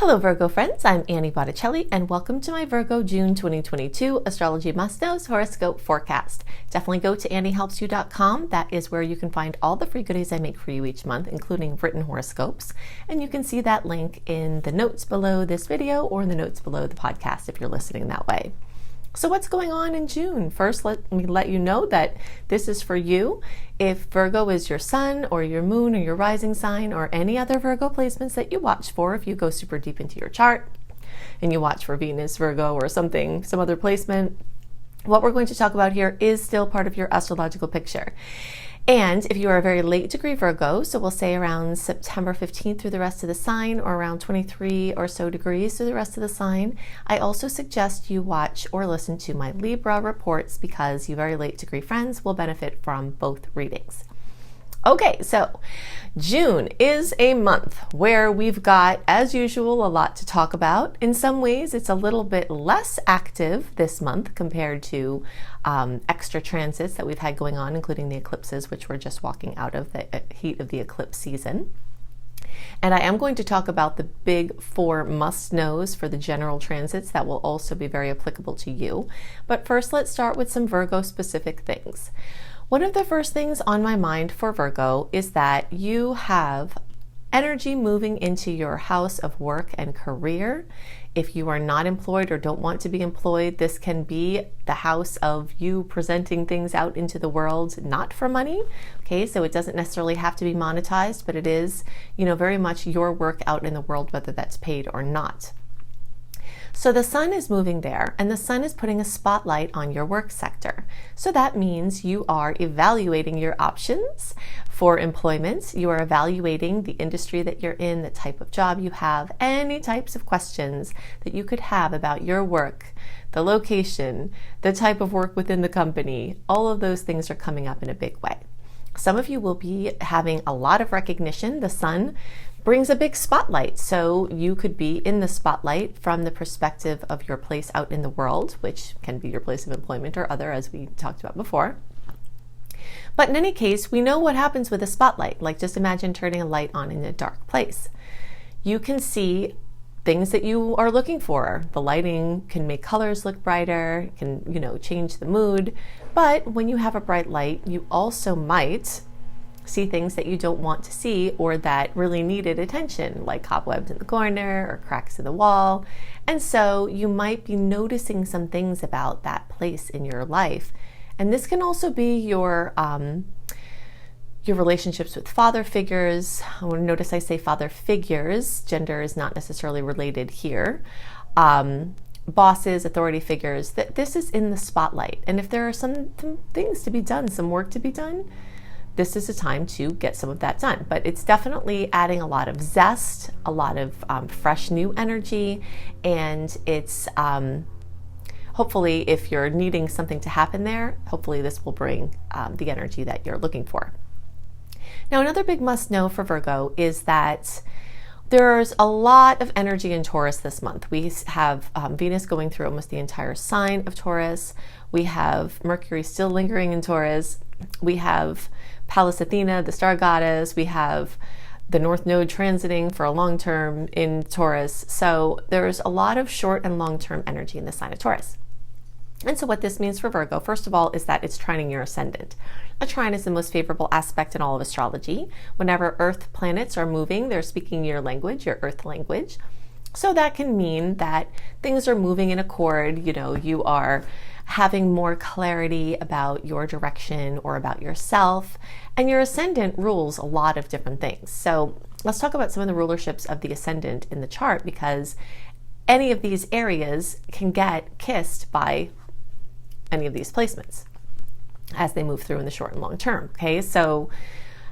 Hello Virgo friends, I'm Annie Botticelli and welcome to my Virgo June 2022 Astrology MustKnows Horoscope Forecast. Definitely go to anniehelpsyou.com. That is where you can find all the free goodies I make for you each month, including written horoscopes. And you can see that link in the notes below this video or in the notes below the podcast if you're listening that way. So what's going on in June? First, let me let you know that this is for you. If Virgo is your sun or your moon or your rising sign or any other Virgo placements that you watch for, if you go super deep into your chart and you watch for Venus, Virgo, or something, some other placement, what we're going to talk about here is still part of your astrological picture. And if you are a very late degree Virgo, so we'll say around September 15th through the rest of the sign, or around 23 or so degrees through the rest of the sign, I also suggest you watch or listen to my Libra reports because you very late degree friends will benefit from both readings. Okay, so June is a month where we've got, as usual, a lot to talk about. In some ways, it's a little bit less active this month compared to extra transits that we've had going on, including the eclipses, which we're just walking out of the heat of the eclipse season. And I am going to talk about the big four must-knows for the general transits that will also be very applicable to you. But first, let's start with some Virgo-specific things. One of the first things on my mind for Virgo is that you have energy moving into your house of work and career. If you are not employed or don't want to be employed, this can be the house of you presenting things out into the world, not for money. Okay, so it doesn't necessarily have to be monetized, but it is, very much your work out in the world, whether that's paid or not. So the sun is moving there, and the sun is putting a spotlight on your work sector. So that means you are evaluating your options for employment. You are evaluating the industry that you're in, the type of job you have, any types of questions that you could have about your work, the location, the type of work within the company. All of those things are coming up in a big way. Some of you will be having a lot of recognition. The sun brings a big spotlight. So you could be in the spotlight from the perspective of your place out in the world, which can be your place of employment or other, as we talked about before. But in any case, we know what happens with a spotlight. Like, just imagine turning a light on in a dark place. You can see things that you are looking for. The lighting can make colors look brighter, can, change the mood. But when you have a bright light, you also might see things that you don't want to see or that really needed attention, like cobwebs in the corner or cracks in the wall. And so you might be noticing some things about that place in your life. And this can also be your relationships with father figures. I want to notice I say father figures. Gender is not necessarily related here. Bosses, authority figures, that this is in the spotlight. And if there are some things to be done, some work to be done, this is a time to get some of that done. But it's definitely adding a lot of zest, a lot of fresh new energy, and it's hopefully, if you're needing something to happen there, hopefully this will bring the energy that you're looking for. Now, another big must-know for Virgo is that there's a lot of energy in Taurus this month. We have Venus going through almost the entire sign of Taurus. We have Mercury still lingering in Taurus. We have Pallas Athena, the star goddess. We have the North Node transiting for a long term in Taurus. So there's a lot of short and long-term energy in the sign of Taurus. And so what this means for Virgo, first of all, is that it's trining your ascendant. A trine is the most favorable aspect in all of astrology. Whenever Earth planets are moving, they're speaking your language, your Earth language. So that can mean that things are moving in accord. You are having more clarity about your direction or about yourself. And your ascendant rules a lot of different things. So let's talk about some of the rulerships of the ascendant in the chart, because any of these areas can get kissed by any of these placements as they move through in the short and long term. Okay, so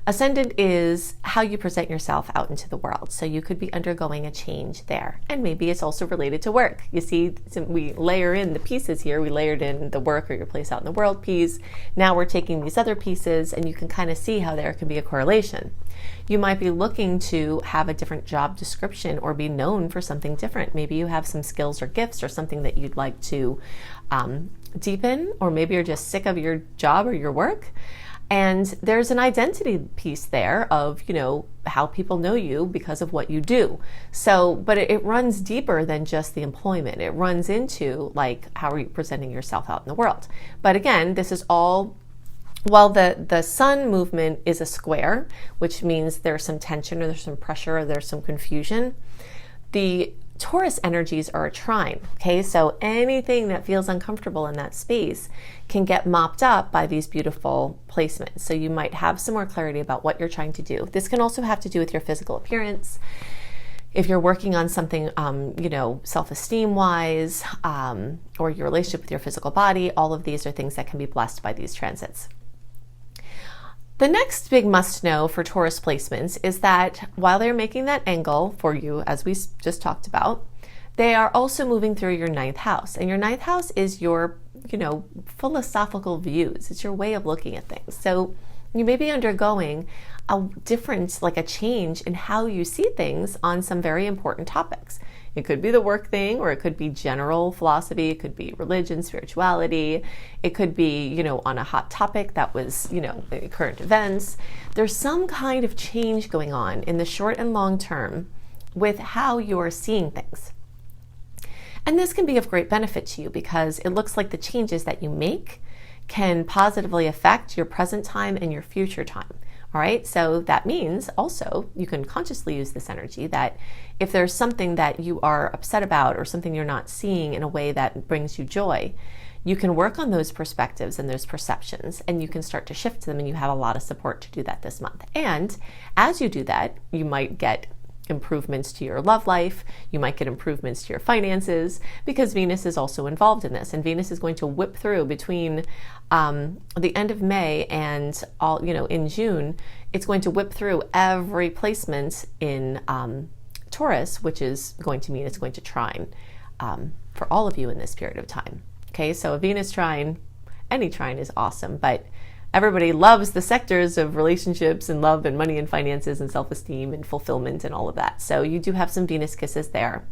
ascendant is how you present yourself out into the world. So you could be undergoing a change there. And maybe it's also related to work. You see, we layer in the pieces here. We layered in the work or your place out in the world piece. Now we're taking these other pieces, and you can kind of see how there can be a correlation. You might be looking to have a different job description or be known for something different. Maybe you have some skills or gifts or something that you'd like to deepen, or maybe you're just sick of your job or your work. And there's an identity piece there of, how people know you because of what you do. So, but it runs deeper than just the employment. It runs into like, how are you presenting yourself out in the world? But again, this is all, while the sun movement is a square, which means there's some tension or there's some pressure or there's some confusion, the Taurus energies are a trine, okay? So anything that feels uncomfortable in that space can get mopped up by these beautiful placements. So you might have some more clarity about what you're trying to do. This can also have to do with your physical appearance. If you're working on something, self-esteem wise, or your relationship with your physical body, all of these are things that can be blessed by these transits. The next big must know for Taurus placements is that while they're making that angle for you, as we just talked about, they are also moving through your 9th house. And your 9th house is your, philosophical views. It's your way of looking at things. So you may be undergoing a difference, like a change in how you see things on some very important topics. It could be the work thing, or it could be general philosophy. It could be religion, spirituality. It could be, on a hot topic that was, current events. There's some kind of change going on in the short and long term with how you're seeing things. And this can be of great benefit to you because it looks like the changes that you make can positively affect your present time and your future time. All right, so that means also you can consciously use this energy that if there's something that you are upset about or something you're not seeing in a way that brings you joy, you can work on those perspectives and those perceptions, and you can start to shift them, and you have a lot of support to do that this month. And as you do that, you might get improvements to your love life, you might get improvements to your finances, because Venus is also involved in this, and Venus is going to whip through between the end of May and in June. It's going to whip through every placement in Taurus, which is going to mean it's going to trine for all of you in this period of time. Okay, so a Venus trine, any trine is awesome, but everybody loves the sectors of relationships and love and money and finances and self-esteem and fulfillment and all of that. So you do have some Venus kisses there.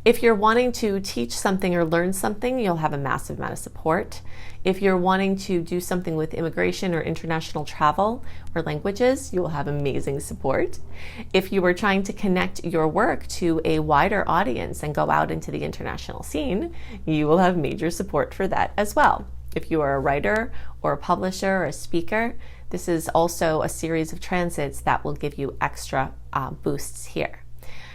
If you're wanting to teach something or learn something, you'll have a massive amount of support. If you're wanting to do something with immigration or international travel or languages, you will have amazing support. If you are trying to connect your work to a wider audience and go out into the international scene, you will have major support for that as well. If you are a writer or a publisher or a speaker, this is also a series of transits that will give you extra boosts here.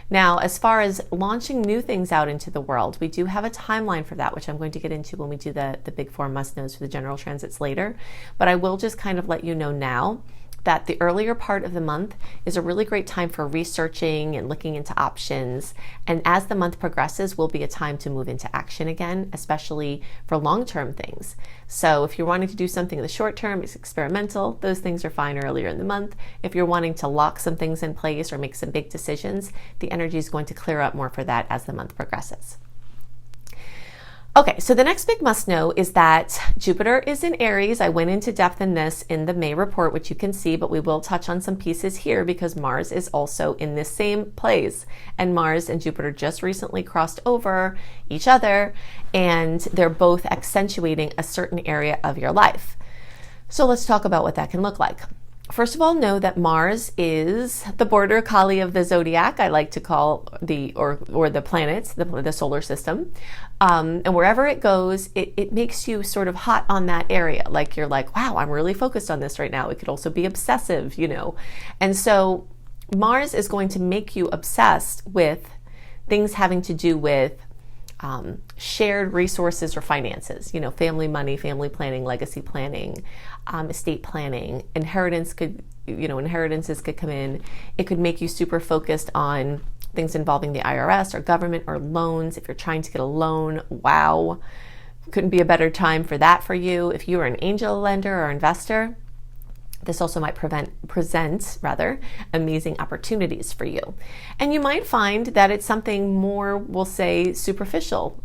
Now, as far as launching new things out into the world, we do have a timeline for that, which I'm going to get into when we do the big 4 must-knows for the general transits later. But I will just kind of let you know now that the earlier part of the month is a really great time for researching and looking into options. And as the month progresses, will be a time to move into action again, especially for long-term things. So if you're wanting to do something in the short term, it's experimental, those things are fine earlier in the month. If you're wanting to lock some things in place or make some big decisions, the energy is going to clear up more for that as the month progresses. Okay, so the next big must know is that Jupiter is in Aries. I went into depth in this in the May report, which you can see, but we will touch on some pieces here because Mars is also in this same place. And Mars and Jupiter just recently crossed over each other, and they're both accentuating a certain area of your life. So let's talk about what that can look like. First of all, know that Mars is the border collie of the zodiac. I like to call or the planets, the solar system. And wherever it goes, it makes you sort of hot on that area. Like you're like, wow, I'm really focused on this right now. It could also be obsessive, And so Mars is going to make you obsessed with things having to do with shared resources or finances, family money, family planning, legacy planning, estate planning, inheritances could come in. It could make you super focused on things involving the IRS or government or loans. If you're trying to get a loan, wow, couldn't be a better time for that for you. If you are an angel lender or investor, this also might present amazing opportunities for you. And you might find that it's something more, we'll say, superficial,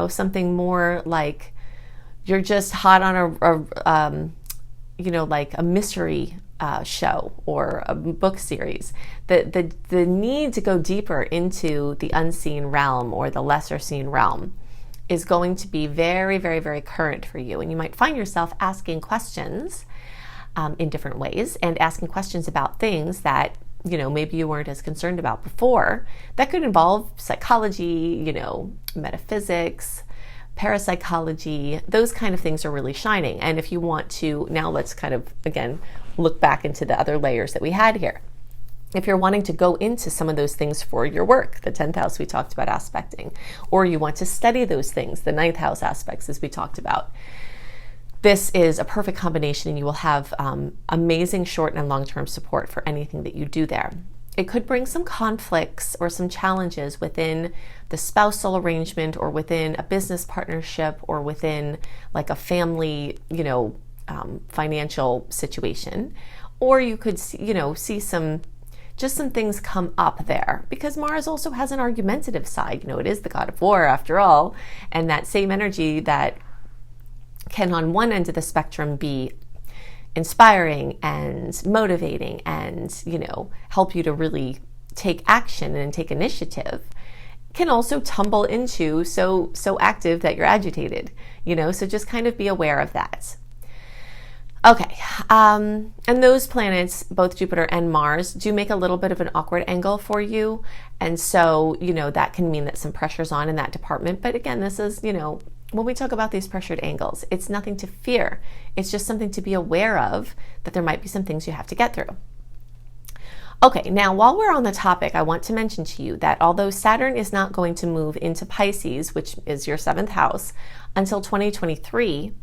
something more like you're just hot on like a mystery show or a book series. The need to go deeper into the unseen realm or the lesser seen realm is going to be very, very, very current for you. And you might find yourself asking questions in different ways, and asking questions about things that, maybe you weren't as concerned about before. That could involve psychology, metaphysics, parapsychology. Those kind of things are really shining. And if you want to, now let's kind of, again, look back into the other layers that we had here. If you're wanting to go into some of those things for your work, the 10th house we talked about aspecting, or you want to study those things, the 9th house aspects as we talked about, this is a perfect combination, and you will have amazing short and long-term support for anything that you do there. It could bring some conflicts or some challenges within the spousal arrangement, or within a business partnership, or within like a family, financial situation. Or you could see some things come up there, because Mars also has an argumentative side. It is the god of war after all, and that same energy that can on one end of the spectrum be inspiring and motivating and, help you to really take action and take initiative, can also tumble into so active that you're agitated, so just kind of be aware of that. Okay, and those planets, both Jupiter and Mars, do make a little bit of an awkward angle for you. And so, that can mean that some pressure's on in that department. But again, this is, when we talk about these pressured angles, it's nothing to fear. It's just something to be aware of, that there might be some things you have to get through. Okay, now while we're on the topic, I want to mention to you that although Saturn is not going to move into Pisces, which is your 7th house, until 2023,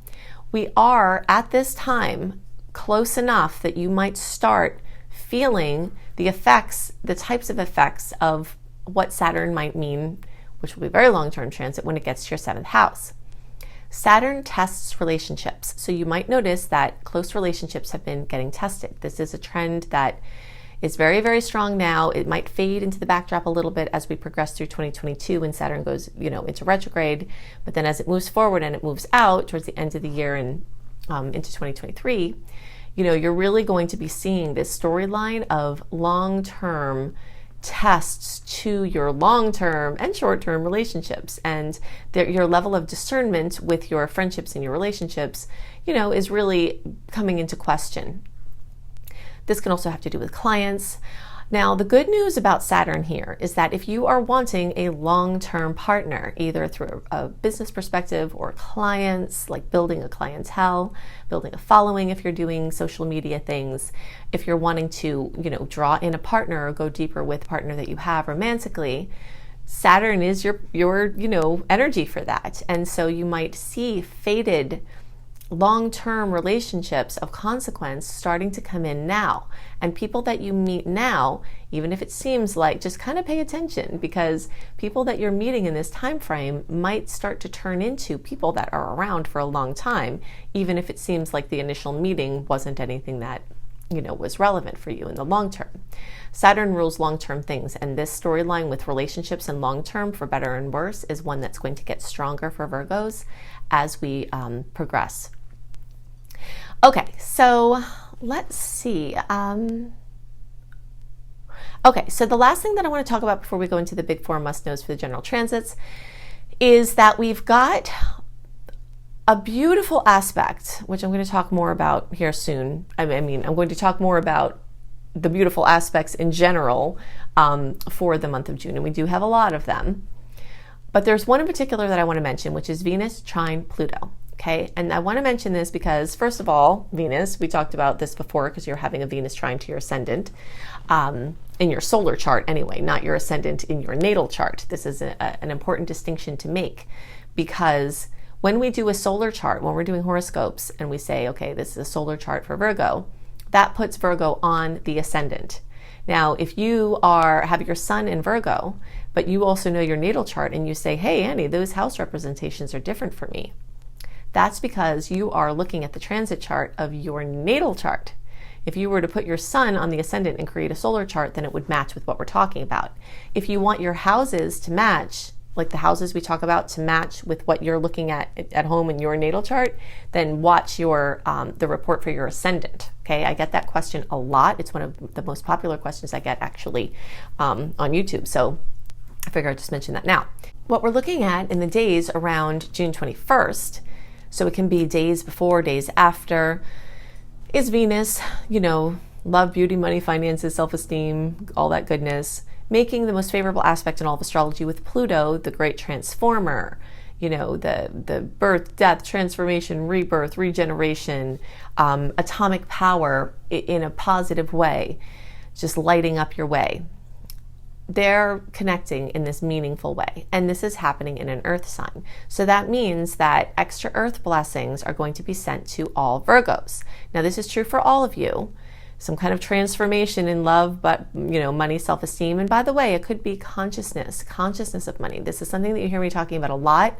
we are at this time close enough that you might start feeling the effects, the types of effects of what Saturn might mean, which will be very long-term transit when it gets to your 7th house. Saturn tests relationships. So you might notice that close relationships have been getting tested. This is a trend that is very, very strong now. It might fade into the backdrop a little bit as we progress through 2022 when Saturn goes, into retrograde. But then as it moves forward and it moves out towards the end of the year and into 2023, you're really going to be seeing this storyline of long-term tests to your long-term and short-term relationships, and your level of discernment with your friendships and your relationships, is really coming into question. This can also have to do with clients. Now, the good news about Saturn here is that if you are wanting a long-term partner, either through a business perspective or clients, like building a clientele, building a following if you're doing social media things, if you're wanting to, draw in a partner or go deeper with a partner that you have romantically, Saturn is your energy for that. And so you might see faded long-term relationships of consequence starting to come in now. And people that you meet now, even if it seems like, just kind of pay attention, because people that you're meeting in this time frame might start to turn into people that are around for a long time, even if it seems like the initial meeting wasn't anything that was relevant for you in the long term. Saturn rules long-term things, and this storyline with relationships and long-term, for better and worse, is one that's going to get stronger for Virgos as we progress. Okay, so let's see. Okay, so the last thing that I want to talk about before we go into the big four must-knows for the general transits is that we've got a beautiful aspect, which I'm going to talk more about here soon. I'm going to talk more about the beautiful aspects in general for the month of June, and we do have a lot of them. But there's one in particular that I want to mention, which is Venus trine Pluto. Okay, and I want to mention this because, first of all, Venus, we talked about this before, because you're having a Venus trine to your ascendant in your solar chart anyway, not your ascendant in your natal chart. This is an important distinction to make, because when we do a solar chart, when we're doing horoscopes and we say, okay, this is a solar chart for Virgo, that puts Virgo on the ascendant. Now, if you have your sun in Virgo, but you also know your natal chart and you say, hey, Annie, those house representations are different for me, that's because you are looking at the transit chart of your natal chart. If you were to put your sun on the ascendant and create a solar chart, then it would match with what we're talking about. If you want your houses to match, like the houses we talk about, to match with what you're looking at home in your natal chart, then watch your the report for your ascendant. Okay, I get that question a lot. It's one of the most popular questions I get actually on YouTube. So I figure I'd just mention that now. What we're looking at in the days around June 21st, so it can be days before, days after, is Venus, love, beauty, money, finances, self-esteem, all that goodness, making the most favorable aspect in all of astrology with Pluto, the great transformer, the birth, death, transformation, rebirth, regeneration, atomic power in a positive way, just lighting up your way. They're connecting in this meaningful way, and this is happening in an earth sign. So that means that extra earth blessings are going to be sent to all Virgos. Now, this is true for all of you. Some kind of transformation in love, but money, self-esteem. And by the way, it could be consciousness of money. This is something that you hear me talking about a lot.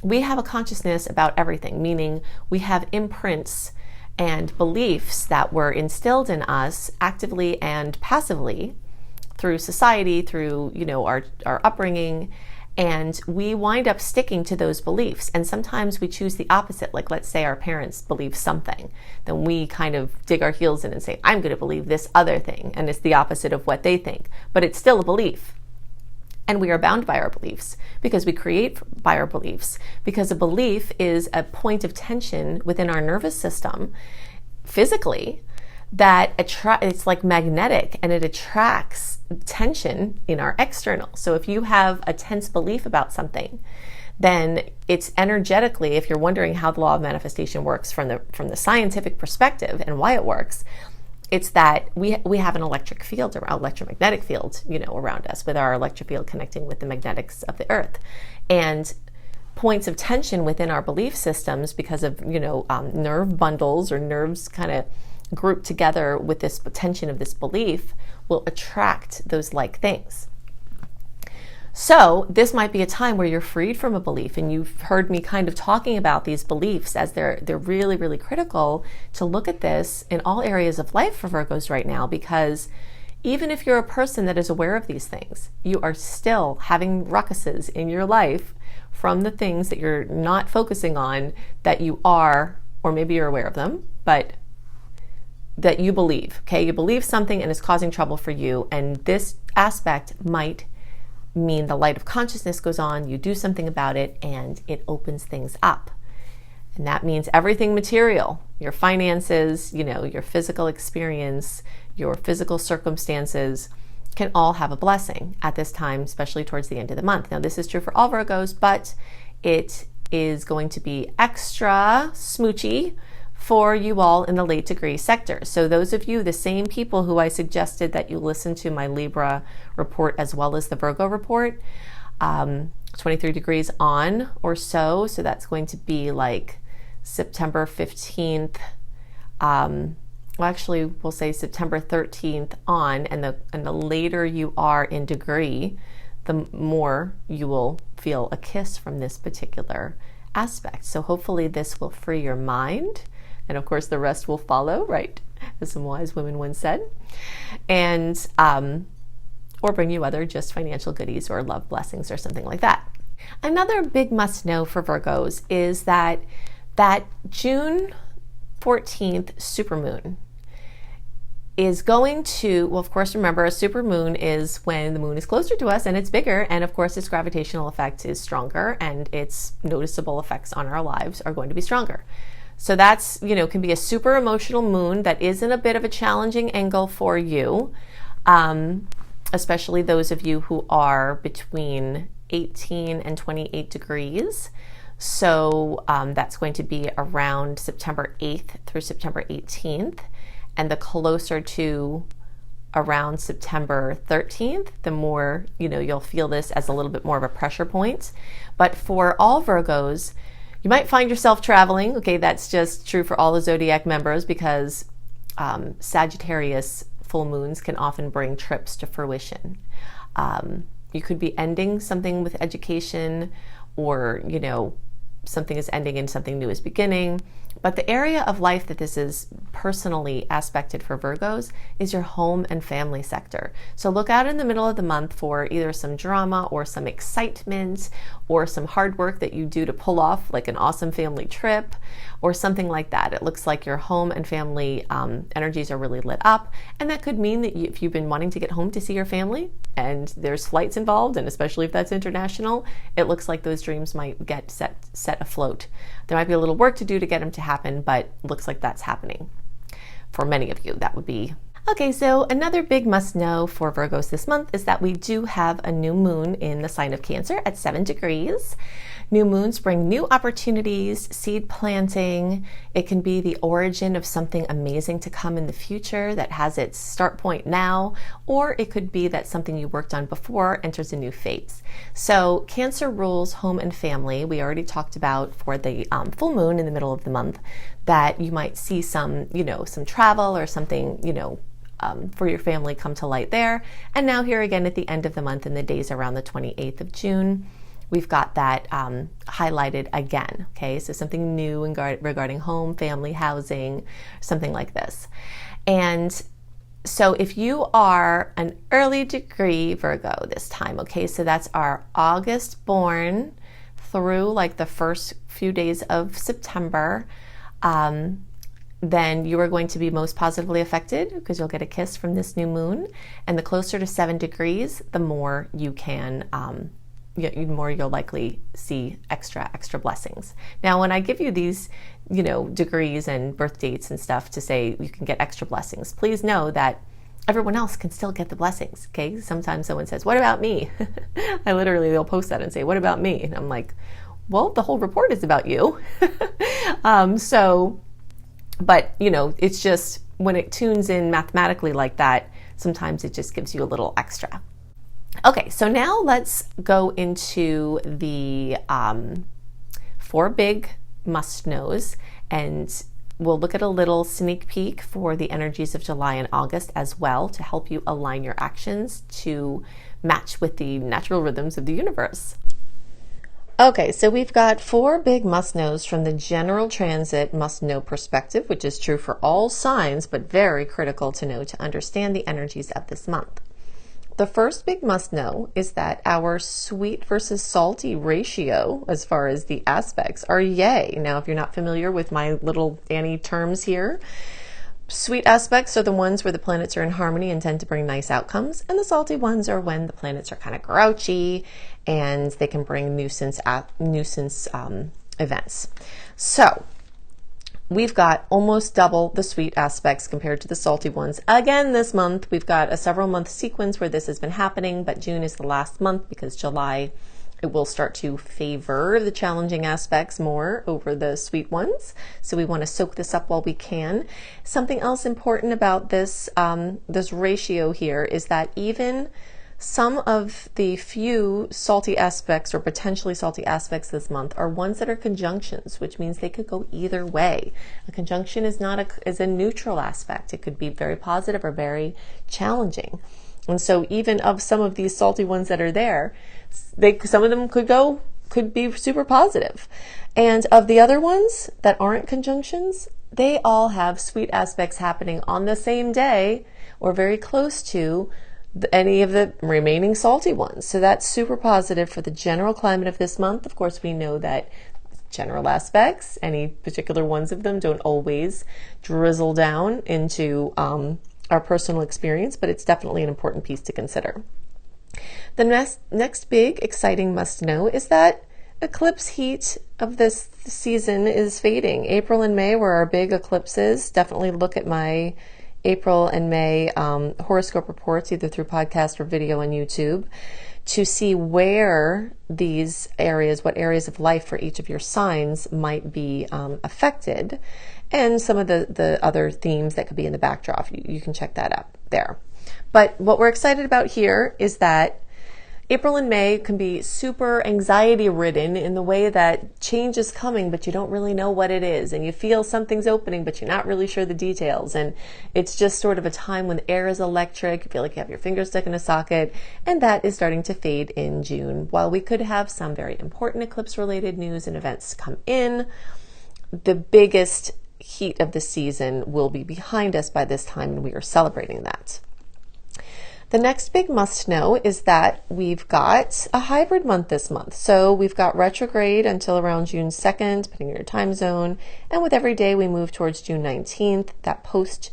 We have a consciousness about everything, meaning we have imprints and beliefs that were instilled in us actively and passively through society, through our upbringing, and we wind up sticking to those beliefs. And sometimes we choose the opposite. Like, let's say our parents believe something, then we kind of dig our heels in and say, I'm going to believe this other thing, and it's the opposite of what they think, but it's still a belief. And we are bound by our beliefs because we create by our beliefs, because a belief is a point of tension within our nervous system physically that it's like magnetic, and it attracts tension in our external. So if you have a tense belief about something, then it's energetically, if you're wondering how the law of manifestation works from the scientific perspective and why it works, it's that we have an electric field, or electromagnetic field, around us, with our electric field connecting with the magnetics of the earth. And points of tension within our belief systems, because of nerve bundles or nerves kind of grouped together with this tension of this belief, will attract those like things. So this might be a time where you're freed from a belief, and you've heard me kind of talking about these beliefs as they're really, really critical to look at this in all areas of life for Virgos right now, because even if you're a person that is aware of these things, you are still having ruckuses in your life from the things that you're not focusing on, that you are, or maybe you're aware of them, but that you believe, okay? You believe something and it's causing trouble for you, and this aspect might mean the light of consciousness goes on, you do something about it, and it opens things up. And that means everything material, your finances, your physical experience, your physical circumstances, can all have a blessing at this time, especially towards the end of the month. Now, this is true for all Virgos, but it is going to be extra smoochy for you all in the late degree sector. So those of you, the same people who I suggested that you listen to my Libra report as well as the Virgo report, 23 degrees on or so. So that's going to be like September 15th. Actually, we'll say September 13th on, and the later you are in degree, the more you will feel a kiss from this particular aspect. So hopefully this will free your mind. And of course, the rest will follow, right? As some wise women once said. And, or bring you other just financial goodies or love blessings or something like that. Another big must know for Virgos is that June 14th supermoon is going to, well, of course, remember, a supermoon is when the moon is closer to us and it's bigger, and of course its gravitational effect is stronger, and its noticeable effects on our lives are going to be stronger. So that's, can be a super emotional moon that is in a bit of a challenging angle for you, especially those of you who are between 18 and 28 degrees. So that's going to be around September 8th through September 18th. And the closer to around September 13th, the more, you'll feel this as a little bit more of a pressure point. But for all Virgos, you might find yourself traveling. Okay, that's just true for all the zodiac members, because Sagittarius full moons can often bring trips to fruition. You could be ending something with education, or, something is ending and something new is beginning. But the area of life that this is personally aspected for Virgos is your home and family sector. So look out in the middle of the month for either some drama or some excitement or some hard work that you do to pull off like an awesome family trip or something like that. It looks like your home and family energies are really lit up. And that could mean that if you've been wanting to get home to see your family and there's flights involved, and especially if that's international, it looks like those dreams might get set afloat. There might be a little work to do to get them to happen, but looks like that's happening. for many of you, that would be. Okay, so another big must know for Virgos this month is that we do have a new moon in the sign of Cancer at 7 degrees. New moons bring new opportunities, seed planting. It can be the origin of something amazing to come in the future that has its start point now, or it could be that something you worked on before enters a new phase. So Cancer rules home and family. We already talked about for the full moon in the middle of the month that you might see some, some travel or something, for your family come to light there. And now here again at the end of the month in the days around the 28th of June, we've got that highlighted again. Okay, so something new regarding home, family, housing, something like this. And so if you are an early degree Virgo this time, okay, so that's our August born through like the first few days of September, then you are going to be most positively affected because you'll get a kiss from this new moon. And the closer to 7 degrees, the more you can, the more you'll likely see extra blessings. Now, when I give you these, degrees and birth dates and stuff to say you can get extra blessings, please know that everyone else can still get the blessings, okay? Sometimes someone says, what about me? They'll post that and say, what about me? And I'm like, well, the whole report is about you. But, it's just when it tunes in mathematically like that, sometimes it just gives you a little extra. Okay, so now let's go into the 4 big must-knows, and we'll look at a little sneak peek for the energies of July and August as well to help you align your actions to match with the natural rhythms of the universe. Okay, so we've got 4 big must-knows from the general transit must-know perspective, which is true for all signs, but very critical to know to understand the energies of this month. The first big must-know is that our sweet versus salty ratio, as far as the aspects, are yay. Now, if you're not familiar with my little Annie terms here, sweet aspects are the ones where the planets are in harmony and tend to bring nice outcomes, and the salty ones are when the planets are kind of grouchy and they can bring nuisance events. So we've got almost double the sweet aspects compared to the salty ones. Again, this month, we've got a several month sequence where this has been happening, but June is the last month because July, it will start to favor the challenging aspects more over the sweet ones. So we want to soak this up while we can. Something else important about this, this ratio here is that even some of the few salty aspects or potentially salty aspects this month are ones that are conjunctions, which means they could go either way. A conjunction is a neutral aspect. It could be very positive or very challenging. And so even of some of these salty ones that are there, some of them could be super positive. And of the other ones that aren't conjunctions, they all have sweet aspects happening on the same day or very close to any of the remaining salty ones. So that's super positive for the general climate of this month. Of course, we know that general aspects, any particular ones of them, don't always drizzle down into our personal experience, but it's definitely an important piece to consider. The next big exciting must know is that eclipse heat of this season is fading. April and May were our big eclipses. Definitely look at my April and May horoscope reports, either through podcast or video on YouTube, to see where these areas, what areas of life for each of your signs might be affected, and some of the other themes that could be in the backdrop. You can check that out there. But what we're excited about here is that April and May can be super anxiety ridden in the way that change is coming, but you don't really know what it is. And you feel something's opening, but you're not really sure the details. And it's just sort of a time when the air is electric. You feel like you have your finger stuck in a socket. And that is starting to fade in June. While we could have some very important eclipse related news and events come in, the biggest heat of the season will be behind us by this time, and we are celebrating that. The next big must know is that we've got a hybrid month this month. So we've got retrograde until around June 2nd, depending on your time zone. And with every day we move towards June 19th, that post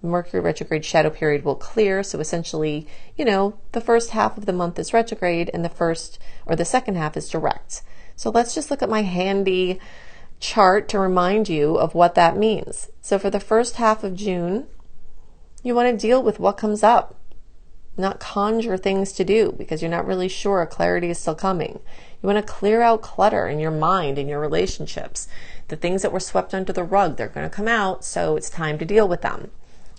Mercury retrograde shadow period will clear. So essentially, the first half of the month is retrograde and the second half is direct. So let's just look at my handy chart to remind you of what that means. So for the first half of June, you want to deal with what comes up, not conjure things to do because you're not really sure. Clarity is still coming. You want to clear out clutter in your mind, in your relationships. The things that were swept under the rug, they're going to come out, so it's time to deal with them.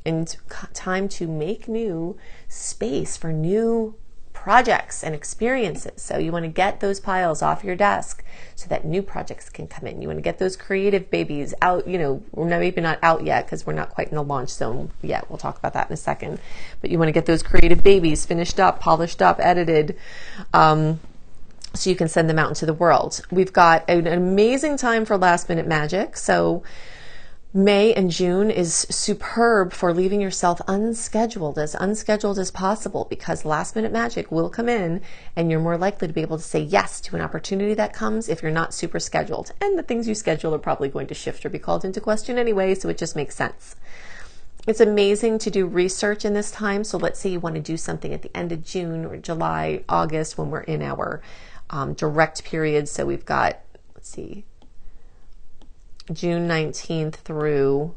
And time to make new space for new projects and experiences. So you want to get those piles off your desk so that new projects can come in. You want to get those creative babies out, we're maybe not out yet because we're not quite in the launch zone yet. We'll talk about that in a second. But you want to get those creative babies finished up, polished up, edited, so you can send them out into the world. We've got an amazing time for last minute magic. So May and June is superb for leaving yourself unscheduled as possible, because last minute magic will come in and you're more likely to be able to say yes to an opportunity that comes if you're not super scheduled. And the things you schedule are probably going to shift or be called into question anyway, so it just makes sense. It's amazing to do research in this time. So let's say you want to do something at the end of June or July, August, when we're in our direct period. So we've got, June 19th through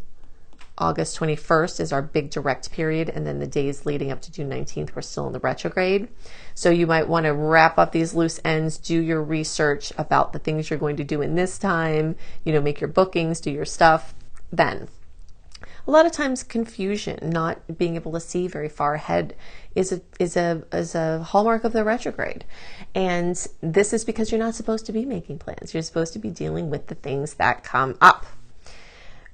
August 21st is our big direct period. And then the days leading up to June 19th, we're still in the retrograde. So you might want to wrap up these loose ends, do your research about the things you're going to do in this time, make your bookings, do your stuff then. A lot of times confusion, not being able to see very far ahead is a hallmark of the retrograde. And this is because you're not supposed to be making plans. You're supposed to be dealing with the things that come up.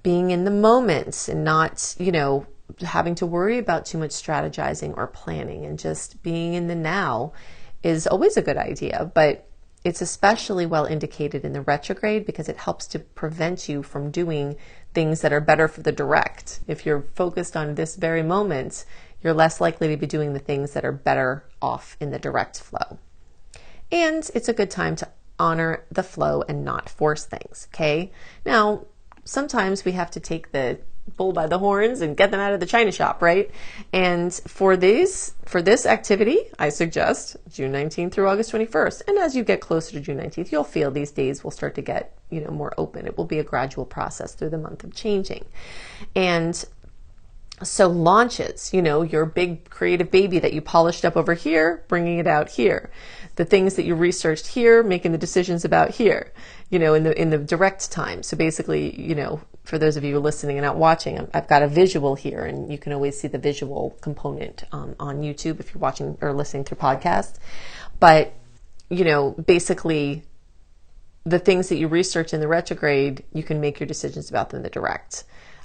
Being in the moment and not, having to worry about too much strategizing or planning, and just being in the now is always a good idea. But it's especially well indicated in the retrograde because it helps to prevent you from doing things that are better for the direct. If you're focused on this very moment, you're less likely to be doing the things that are better off in the direct flow. And it's a good time to honor the flow and not force things, okay? Now, sometimes we have to take the bull by the horns and get them out of the china shop, right? And for this activity, I suggest June 19th through August 21st. And as you get closer to June 19th, you'll feel these days will start to get, more open. It will be a gradual process through the month of changing. And so launches, your big creative baby that you polished up over here, bringing it out here. The things that you researched here, making the decisions about here, in the direct time. So basically, for those of you listening and not watching, I've got a visual here, and you can always see the visual component on YouTube if you're watching or listening through podcasts. But, basically the things that you research in the retrograde, you can make your decisions about them in the direct.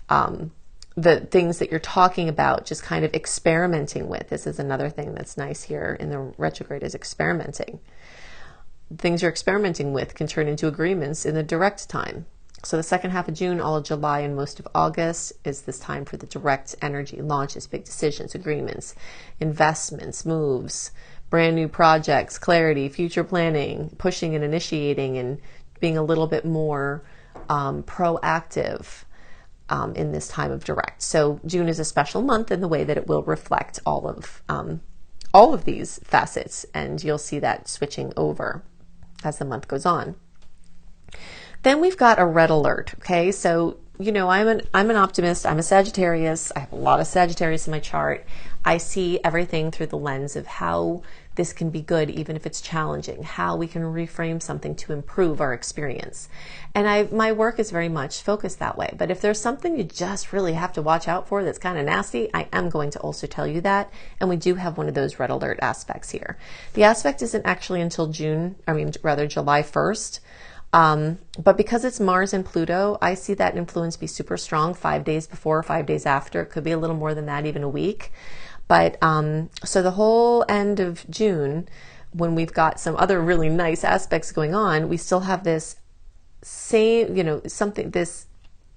The things that you're talking about, just kind of experimenting with. This is another thing that's nice here in the retrograde, is experimenting. Things you're experimenting with can turn into agreements in the direct time. So the second half of June, all of July, and most of August is this time for the direct energy, launches, big decisions, agreements, investments, moves, brand new projects, clarity, future planning, pushing and initiating, and being a little bit more proactive in this time of direct. So June is a special month in the way that it will reflect all of these facets, and you'll see that switching over as the month goes on. Then we've got a red alert. Okay, so I'm an optimist. I'm a Sagittarius. I have a lot of Sagittarius in my chart. I see everything through the lens of how this can be good, even if it's challenging, how we can reframe something to improve our experience. And my work is very much focused that way. But if there's something you just really have to watch out for that's kind of nasty, I am going to also tell you that. And we do have one of those red alert aspects here. The aspect isn't actually until July 1st. But because it's Mars and Pluto, I see that influence be super strong 5 days before, 5 days after. It could be a little more than that, even a week. But so the whole end of June, when we've got some other really nice aspects going on, we still have this this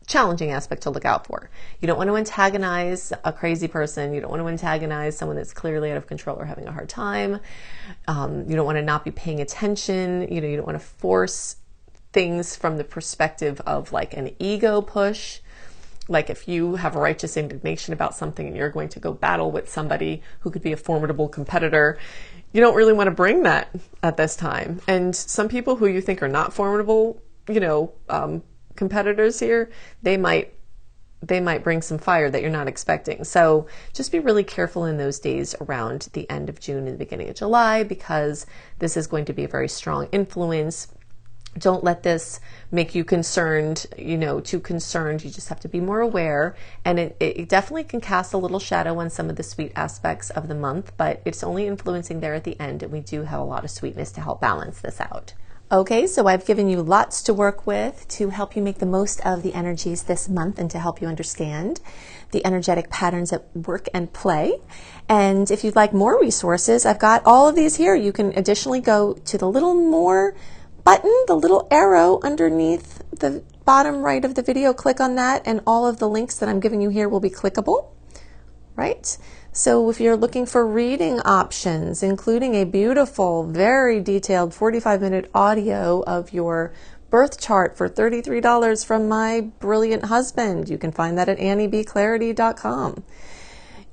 challenging aspect to look out for. You don't want to antagonize a crazy person. You don't want to antagonize someone that's clearly out of control or having a hard time. You don't want to not be paying attention. You don't want to force things from the perspective of like an ego push. Like if you have a righteous indignation about something and you're going to go battle with somebody who could be a formidable competitor, you don't really want to bring that at this time. And some people who you think are not formidable, competitors here, they might bring some fire that you're not expecting. So just be really careful in those days around the end of June and the beginning of July, because this is going to be a very strong influence. Don't let this make you concerned, too concerned. You just have to be more aware. And it definitely can cast a little shadow on some of the sweet aspects of the month, but it's only influencing there at the end. And we do have a lot of sweetness to help balance this out. Okay, so I've given you lots to work with to help you make the most of the energies this month and to help you understand the energetic patterns at work and play. And if you'd like more resources, I've got all of these here. You can additionally go to the little more button, the little arrow underneath the bottom right of the video. Click on that, and all of the links that I'm giving you here will be clickable, right? So if you're looking for reading options, including a beautiful, very detailed 45-minute audio of your birth chart for $33 from my brilliant husband, you can find that at anniebclarity.com.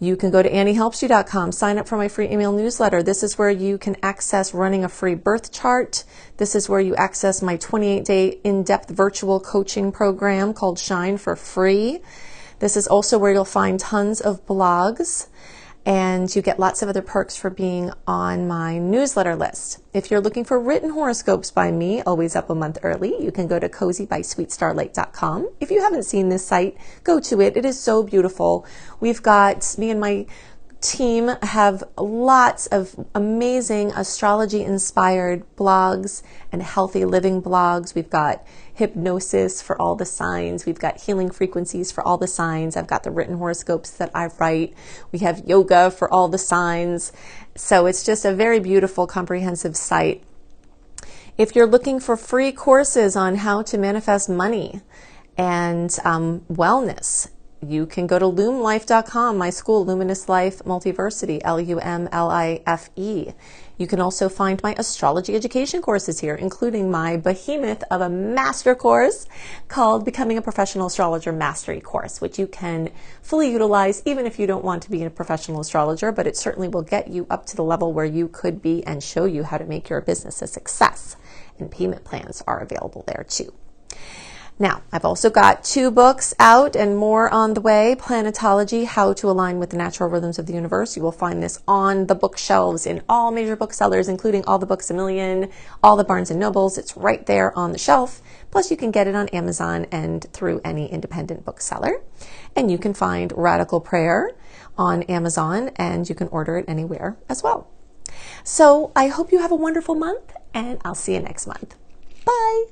You can go to anniehelpsyou.com, sign up for my free email newsletter. This is where you can access running a free birth chart. This is where you access my 28-day in-depth virtual coaching program called Shine for free. This is also where you'll find tons of blogs, and you get lots of other perks for being on my newsletter list. If you're looking for written horoscopes by me, always up a month early, you can go to cozybysweetstarlight.com. If you haven't seen this site, go to it. It is so beautiful. We've got, me and my team have lots of amazing astrology-inspired blogs and healthy living blogs. We've got hypnosis for all the signs. We've got healing frequencies for all the signs. I've got the written horoscopes that I write. We have yoga for all the signs. So it's just a very beautiful, comprehensive site. If you're looking for free courses on how to manifest money and wellness, you can go to lumlife.com, my school, Luminous Life Multiversity, LUMLIFE. You can also find my astrology education courses here, including my behemoth of a master course called Becoming a Professional Astrologer Mastery Course, which you can fully utilize even if you don't want to be a professional astrologer, but it certainly will get you up to the level where you could be and show you how to make your business a success. And payment plans are available there too. Now, I've also got 2 books out and more on the way. Planetology, How to Align with the Natural Rhythms of the Universe. You will find this on the bookshelves in all major booksellers, including all the Books A Million, all the Barnes & Nobles. It's right there on the shelf. Plus, you can get it on Amazon and through any independent bookseller. And you can find Radical Prayer on Amazon, and you can order it anywhere as well. So I hope you have a wonderful month, and I'll see you next month. Bye.